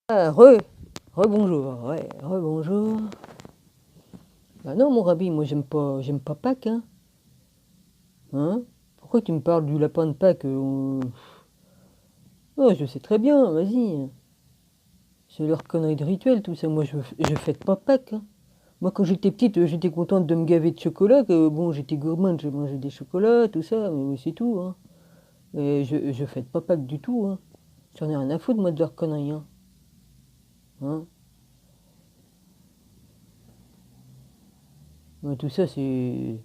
Ah, rebonjour, ouais, rebonjour. Bah non, mon Rabbi, moi j'aime pas Pâques, hein. Hein? Pourquoi tu me parles du lapin de Pâques? Oh, je sais très bien, vas-y. C'est leur connerie de rituel, tout ça. Moi, je fête pas Pâques, hein. Moi, quand j'étais petite, j'étais contente de me gaver de chocolat. Que, bon, j'étais gourmande, j'ai mangé des chocolats, tout ça, mais c'est tout, hein. Et je fête pas Pâques du tout, hein. J'en ai rien à foutre, moi, de leur connerie, hein. Hein? Moi, tout ça, c'est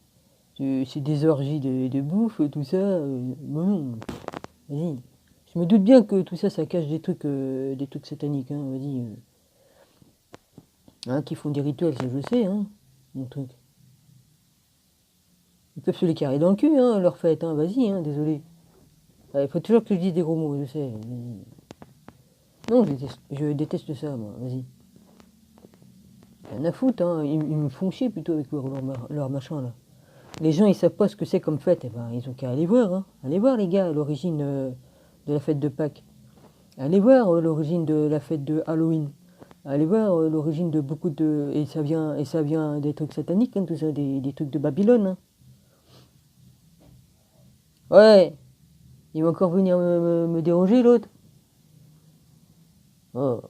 des orgies de bouffe, tout ça. Bon, vas-y. Je me doute bien que tout ça, ça cache des trucs sataniques, hein, vas-y. Hein, qui font des rituels, ça je sais, hein, mon truc. Ils peuvent se les carrer dans le cul, hein, leur fête, hein, vas-y, hein, désolé. Il faut toujours que je dise des gros mots, je sais. Vas-y. Non, je déteste ça, moi, vas-y. Rien à foutre, hein, ils me font chier plutôt avec leur machin, là. Les gens, ils savent pas ce que c'est comme fête, eh ben, ils ont qu'à aller voir, hein. Allez voir, les gars, l'origine de la fête de Pâques. Allez voir l'origine de la fête de Halloween. Allez voir l'origine de beaucoup de... Et ça vient des trucs sataniques, hein, tout ça, des trucs de Babylone, hein. Ouais, il va encore venir me déranger, l'autre. Oh,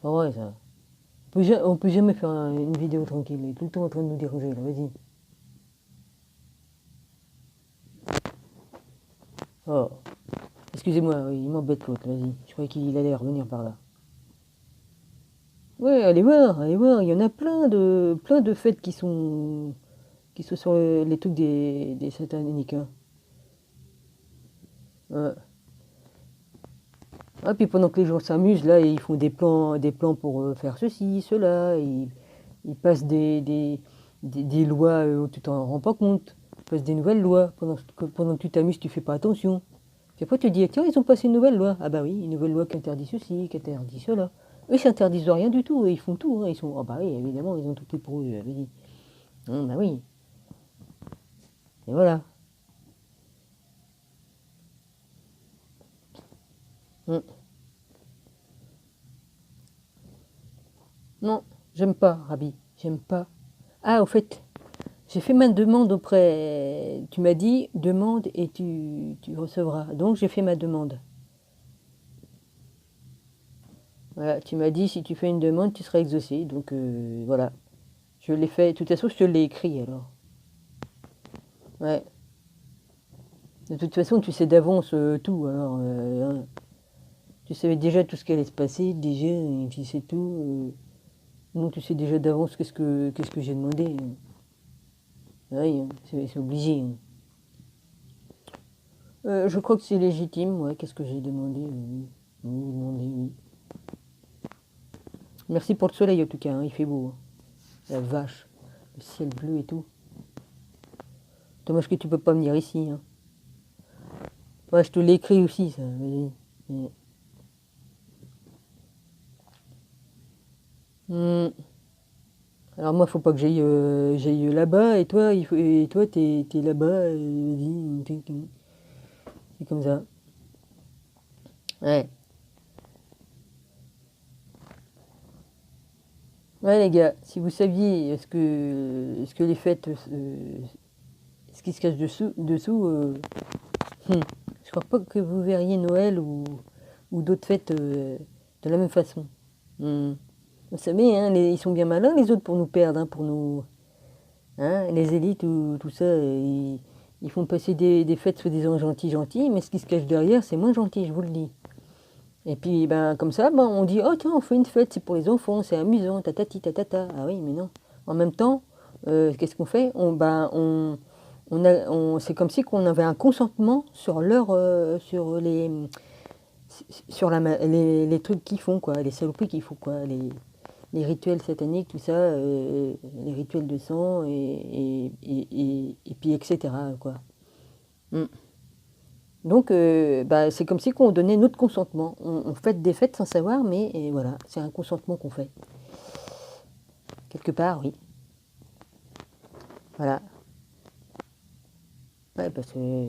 pas vrai, ça. On peut jamais faire une vidéo tranquille. Il est tout le temps en train de nous déranger, là, vas-y. Oh, excusez-moi, oui, il m'embête, l'autre, vas-y. Je croyais qu'il allait revenir par là. Ouais, allez voir, il y en a plein de fêtes qui sont sur les trucs des sataniques, hein. Ouais. Ah, puis pendant que les gens s'amusent, là, ils font des plans pour faire ceci, cela. Ils passent des lois où tu t'en rends pas compte. Ils passent des nouvelles lois. Pendant que tu t'amuses, tu fais pas attention. Puis après, tu te dis, tiens, ils ont passé une nouvelle loi. Ah bah oui, une nouvelle loi qui interdit ceci, qui interdit cela. Eux, ils s'interdisent rien du tout. Ils font tout, hein. Ils sont, ah bah oui, évidemment, ils ont tout pris pour eux. Vas-y. Bah oui. Et voilà. Hum. Non, j'aime pas, Rabbi. J'aime pas. Ah, au fait, j'ai fait ma demande auprès. Tu m'as dit demande et tu recevras. Donc j'ai fait ma demande. Voilà, tu m'as dit si tu fais une demande, tu seras exaucé. Donc voilà, je l'ai fait. De toute façon, je te l'ai écrit alors. Ouais. De toute façon, tu sais d'avance tout. Alors, hein. Tu savais déjà tout ce qui allait se passer, déjà, et puis c'est tout. Donc tu sais déjà d'avance qu'est-ce que j'ai demandé, hein. Oui, hein, c'est obligé, hein. Je crois que c'est légitime. Ouais, qu'est-ce que j'ai demandé? Oui, oui, demandé, oui. Merci pour le soleil en tout cas, hein, il fait beau, hein. La vache, le ciel bleu et tout. Dommage que tu peux pas venir ici, hein. Ouais, je te l'ai écrit aussi, ça. Vas-y. Hmm. Alors moi, faut pas que j'aille là-bas, et toi, et toi, t'es là-bas, vas-y, c'est comme ça. Ouais. Ouais, les gars, si vous saviez ce que les fêtes, ce qui se cache dessous, je crois pas que vous verriez Noël ou d'autres fêtes de la même façon. Hmm. Vous savez, hein, ils sont bien malins les autres pour nous perdre, hein, pour nous, hein, les élites ou tout ça, ils font passer des fêtes soi-disant gentils, mais ce qui se cache derrière, c'est moins gentil, je vous le dis. Et puis, ben, comme ça, ben, on dit, oh tiens, on fait une fête, c'est pour les enfants, c'est amusant, tatati, tatata. Ah oui, mais non. En même temps, qu'est-ce qu'on fait? C'est comme si on avait un consentement sur les trucs qu'ils font, quoi, les saloperies qu'ils font, quoi, les rituels sataniques, tout ça, les rituels de sang, et puis etc., quoi. Mm. Donc, bah, c'est comme si on donnait notre consentement. On fête des fêtes sans savoir, mais et voilà, c'est un consentement qu'on fait. Quelque part, oui. Voilà. Ouais, parce que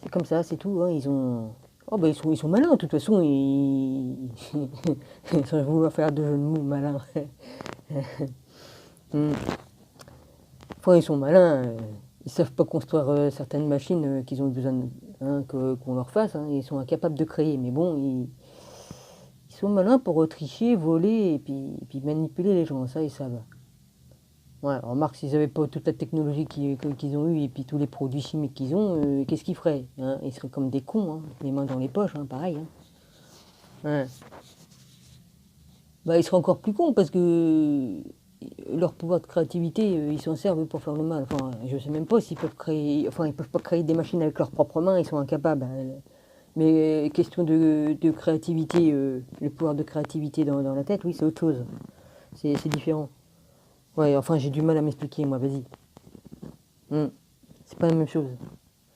c'est comme ça, c'est tout, hein. Ils ont... Oh, bah, ils sont malins, de toute façon, sans vouloir faire de jeu de mots malins. Hmm. Enfin, ils sont malins, ils savent pas construire certaines machines qu'ils ont besoin hein, qu'on leur fasse, hein. Ils sont incapables de créer, mais bon, ils sont malins pour tricher, voler et puis manipuler les gens, ça ils savent. Ouais, remarque, s'ils n'avaient pas toute la technologie qu'ils ont eue et puis tous les produits chimiques qu'ils ont, qu'est-ce qu'ils feraient hein? Ils seraient comme des cons, hein, les mains dans les poches, hein, pareil. Hein. Ouais. Bah, ils seraient encore plus cons parce que leur pouvoir de créativité, ils s'en servent pour faire le mal. Enfin, je sais même pas s'ils peuvent créer. Enfin, ils peuvent pas créer des machines avec leurs propres mains, ils sont incapables. Mais question de créativité, le pouvoir de créativité dans la tête, oui, c'est autre chose. C'est différent. Ouais, enfin, j'ai du mal à m'expliquer, moi, vas-y. Hmm. C'est pas la même chose.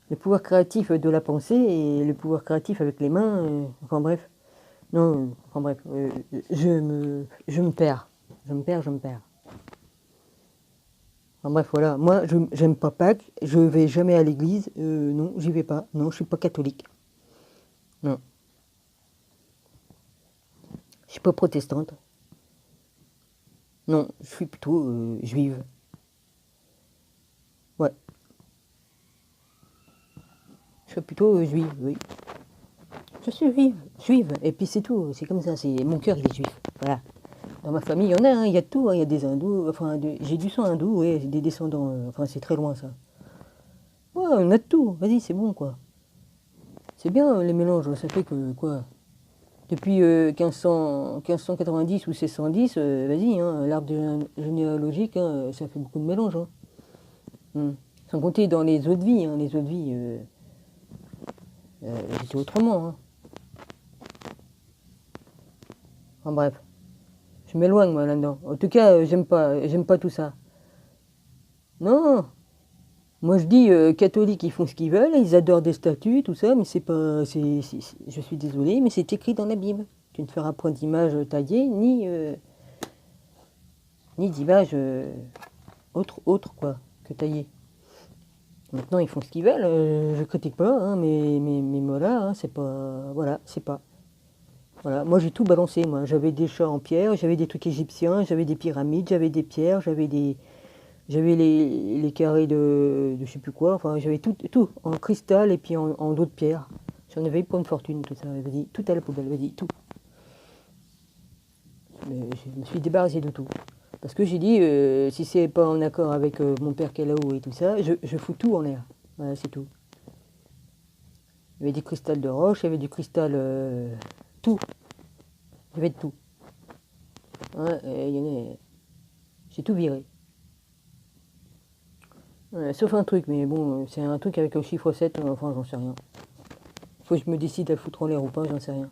Le pouvoir créatif de la pensée et le pouvoir créatif avec les mains, enfin bref. Non, enfin bref, je me perds. Je me perds. Enfin bref, voilà. Moi, j'aime pas Pâques, je vais jamais à l'église. Non, j'y vais pas. Non, je suis pas catholique. Non, je suis pas protestante. Non, je suis plutôt juive. Ouais, je suis plutôt juive, oui. Je suis juive. Et puis c'est tout, c'est comme ça, c'est mon cœur il est juif. Voilà. Dans ma famille, il y en a, hein, il y a de tout, hein, il y a des hindous, enfin j'ai du sang hindou, ouais, j'ai des descendants, enfin c'est très loin ça. Ouais, on a de tout, vas-y, c'est bon quoi. C'est bien les mélanges, ça fait que quoi. Depuis 1590 ou 1610, vas-y, hein, l'arbre généalogique, hein, ça fait beaucoup de mélanges. Hein. Hmm. Sans compter dans les autres vies, hein, les autres vies, j'étais autrement. Hein. Enfin bref, je m'éloigne moi là-dedans. En tout cas, j'aime pas tout ça. Non, moi je dis catholiques, ils font ce qu'ils veulent, ils adorent des statues, tout ça, mais c'est pas, je suis désolé, mais c'est écrit dans la Bible. Tu ne feras point d'image taillée, ni d'image autre quoi que taillée. Maintenant ils font ce qu'ils veulent, je critique pas, hein, mais voilà, hein, c'est pas, voilà, c'est pas. Voilà, moi j'ai tout balancé, moi. J'avais des chats en pierre, j'avais des trucs égyptiens, j'avais des pyramides, j'avais des pierres, j'avais les carrés de je sais plus quoi, enfin j'avais tout en cristal et puis en d'autres pierres. J'en avais pour une fortune, tout ça. Vas-y, tout à la poubelle, vas-y, tout. Mais je me suis débarrassé de tout. Parce que j'ai dit, si c'est pas en accord avec mon père qui est là-haut et tout ça, je fous tout en l'air. Voilà, c'est tout. Il y avait du cristal de roche, il y avait du cristal. Tout. Il y avait de tout. Ouais, il y en a, j'ai tout viré. Ouais, sauf un truc, mais bon, c'est un truc avec le chiffre 7, enfin j'en sais rien. Faut que je me décide à le foutre en l'air ou pas, j'en sais rien.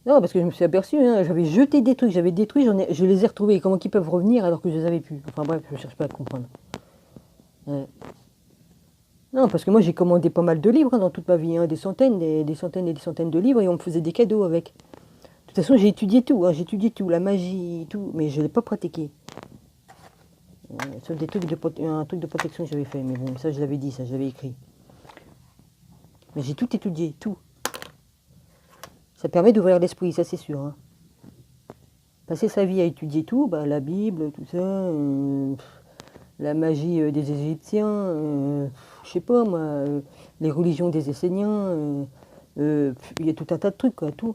Non, parce que je me suis aperçu, hein, j'avais jeté des trucs, j'avais détruit, je les ai retrouvés. Comment ils peuvent revenir alors que je les avais plus? Enfin bref, je cherche pas à comprendre. Ouais. Non, parce que moi j'ai commandé pas mal de livres hein, dans toute ma vie, hein, des centaines, des centaines et des centaines de livres, et on me faisait des cadeaux avec. De toute façon, j'ai étudié tout, la magie, tout, mais je ne l'ai pas pratiqué. Sauf un truc de protection que j'avais fait, mais bon, ça je l'avais dit, ça je l'avais écrit. Mais j'ai tout étudié, tout. Ça permet d'ouvrir l'esprit, ça c'est sûr. Hein. Passer sa vie à étudier tout, bah, la Bible, tout ça, la magie des Égyptiens, je sais pas moi, les religions des Esséniens, il y a tout un tas de trucs, quoi, tout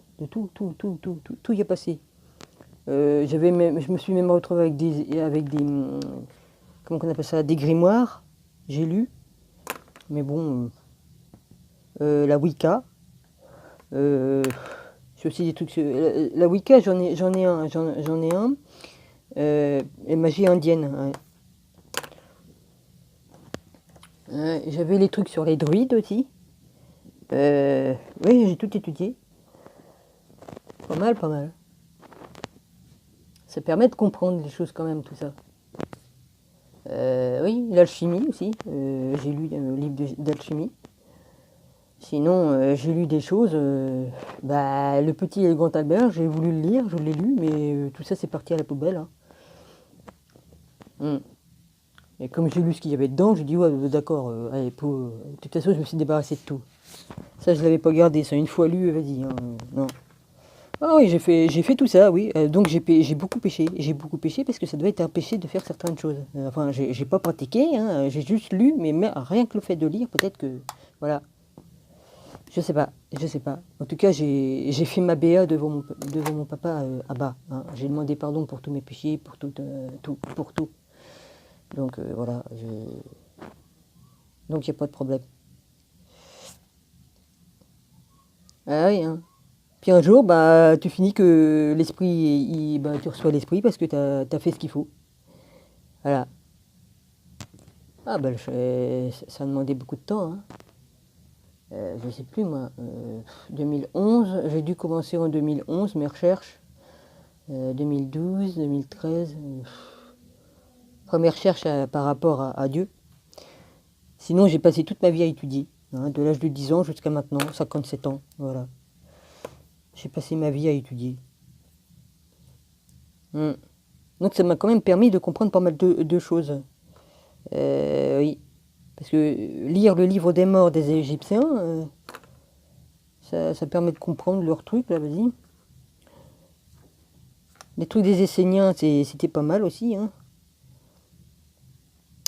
y est passé. Je me suis même retrouvé avec des comment on appelle ça, des grimoires, j'ai lu, mais bon, la Wicca, euh, j'ai aussi des trucs, la Wicca, j'en ai un, et magie indienne. Ouais. J'avais les trucs sur les druides aussi. Oui, j'ai tout étudié. Pas mal, pas mal. Ça permet de comprendre les choses quand même, tout ça. Oui, l'alchimie aussi. J'ai lu un livre d'alchimie. Sinon, j'ai lu des choses. Bah, Le Petit et le Grand Albert, j'ai voulu le lire, je l'ai lu, mais tout ça c'est parti à la poubelle. Hein. Mm. Et comme j'ai lu ce qu'il y avait dedans, j'ai dit ouais, d'accord, allez, de toute façon, je me suis débarrassé de tout. Ça, je l'avais pas gardé, ça, une fois lu, vas-y, hein, non. Ah oui, j'ai fait tout ça, oui. Donc j'ai beaucoup péché. J'ai beaucoup péché parce que ça doit être un péché de faire certaines choses. Enfin, j'ai pas pratiqué, hein, j'ai juste lu, mais rien que le fait de lire, peut-être que, voilà, je sais pas, je sais pas. En tout cas, j'ai fait ma BA devant mon papa à bas, hein. J'ai demandé pardon pour tous mes péchés, pour pour tout. Donc voilà, donc il n'y a pas de problème. Ah oui, hein. Puis un jour, bah, tu finis que l'esprit, bah, tu reçois l'esprit parce que t'as fait ce qu'il faut. Voilà. Ah, bah, ça a demandé beaucoup de temps, hein. Je sais plus, moi. 2011, j'ai dû commencer en 2011 mes recherches. 2012, 2013. Première recherche par rapport à Dieu. Sinon, j'ai passé toute ma vie à étudier, hein, de l'âge de 10 ans jusqu'à maintenant, 57 ans. Voilà. J'ai passé ma vie à étudier. Hmm. Donc ça m'a quand même permis de comprendre pas mal de choses. Oui. Parce que lire le livre des morts des Égyptiens, ça permet de comprendre leurs trucs, là, vas-y. Les trucs des Esséniens, c'était pas mal aussi, hein.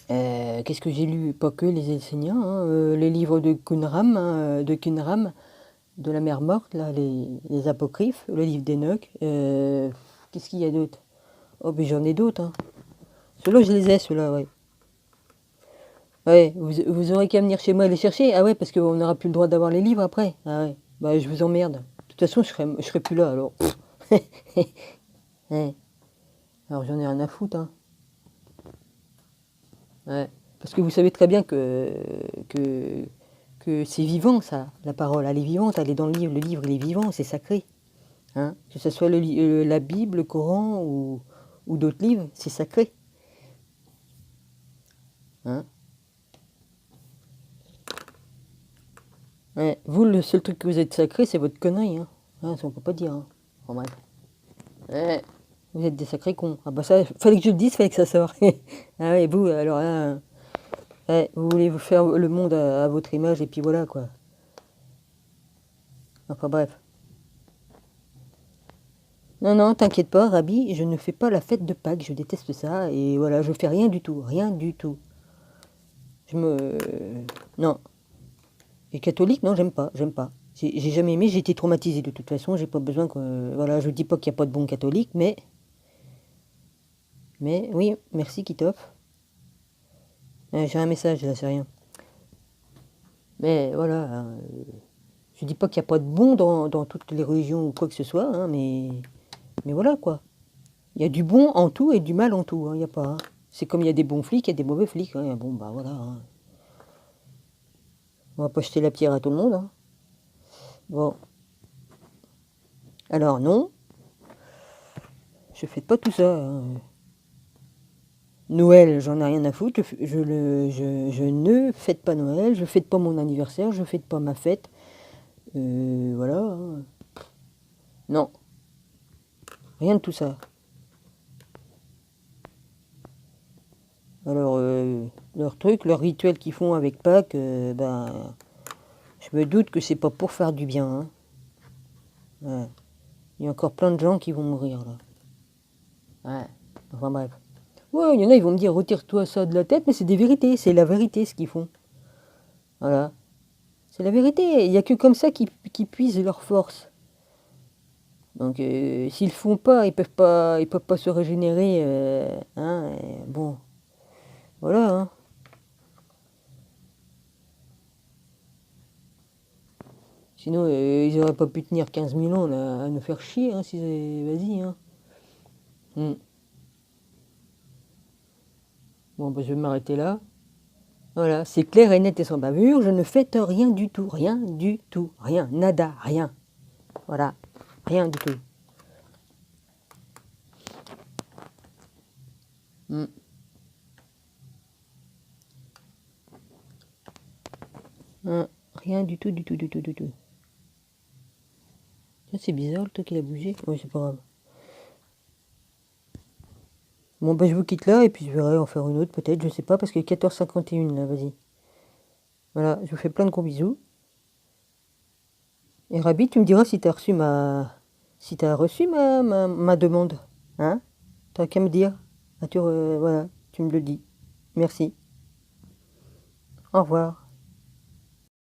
Qu'est-ce que j'ai lu? Pas que les Esséniens, hein, les livres de Qumran, hein, de la mer morte, là, les apocryphes, le livre d'Enoch. Qu'est-ce qu'il y a d'autre? Oh, mais j'en ai d'autres, hein. Ceux-là, je les ai, ceux-là, ouais. Ouais, vous aurez qu'à venir chez moi les chercher. Ah ouais, parce qu'on n'aura plus le droit d'avoir les livres après. Ah ouais, bah je vous emmerde. De toute façon, je serai plus là, alors. Ouais. Alors j'en ai rien à foutre, hein. Ouais. Parce que vous savez très bien que, que c'est vivant, ça. La parole, elle est vivante, elle est dans le livre il est vivant, c'est sacré. Hein. Que ce soit la Bible, le Coran ou d'autres livres, c'est sacré. Hein. Ouais. Vous, le seul truc que vous êtes sacré, c'est votre connerie. Hein. Hein, ça, on peut pas dire. Hein. Bon, bref. Ouais. Vous êtes des sacrés cons. Ah bah ça, fallait que je le dise, fallait que ça sorte. Ah ouais, vous, alors là, ouais, vous voulez vous faire le monde à votre image et puis voilà quoi. Enfin bref. Non, non, t'inquiète pas, Rabbi, je ne fais pas la fête de Pâques, je déteste ça et voilà, je fais rien du tout, rien du tout. Je me... Non. Et catholique, non, j'aime pas, j'aime pas. J'ai jamais aimé, j'ai été traumatisé de toute façon, j'ai pas besoin que... Voilà, je dis pas qu'il n'y a pas de bons catholiques, mais... Mais oui, merci Kitov. J'ai un message, là, c'est rien. Mais voilà, hein, je dis pas qu'il n'y a pas de bon dans toutes les religions ou quoi que ce soit, hein, mais voilà quoi. Il y a du bon en tout et du mal en tout, il n'y a pas. Hein. C'est comme il y a des bons flics, il y a des mauvais flics. Hein. Bon, bah voilà. Hein. On va pas jeter la pierre à tout le monde. Hein. Bon. Alors non, je fais pas tout ça. Hein. Noël, j'en ai rien à foutre. Je ne fête pas Noël, je fête pas mon anniversaire, je fête pas ma fête. Voilà. Hein. Non, rien de tout ça. Alors, leur truc, leur rituel qu'ils font avec Pâques, ben, je me doute que c'est pas pour faire du bien. Hein. Ouais. Il y a encore plein de gens qui vont mourir là. Ouais. Enfin bref. Ouais, il y en a, ils vont me dire retire-toi ça de la tête, mais c'est des vérités, c'est la vérité ce qu'ils font. Voilà. C'est la vérité. Il n'y a que comme ça qu'ils puisent leur force. Donc s'ils le font pas, ils peuvent pas se régénérer. Hein, bon, voilà. Hein. Sinon, ils auraient pas pu tenir 15 000 ans là, à nous faire chier. Hein, vas-y. Hein. Hmm. Bon, bah, je vais m'arrêter là. Voilà, c'est clair et net et sans bavure. Je ne fête rien du tout. Rien du tout. Rien. Nada. Rien. Voilà. Rien du tout. Hmm. Hein, rien du tout, du tout, du tout, du tout. C'est bizarre le truc il a bougé. Ouais, c'est pas grave. Bon, bah, je vous quitte là et puis je verrai en faire une autre peut-être, je sais pas, parce qu'il est 14h51 là, vas-y. Voilà, je vous fais plein de gros bisous. Et Rabi, tu me diras si tu as reçu si t'as reçu ma demande. Hein? T'as qu'à me dire. Ah, voilà, tu me le dis. Merci. Au revoir.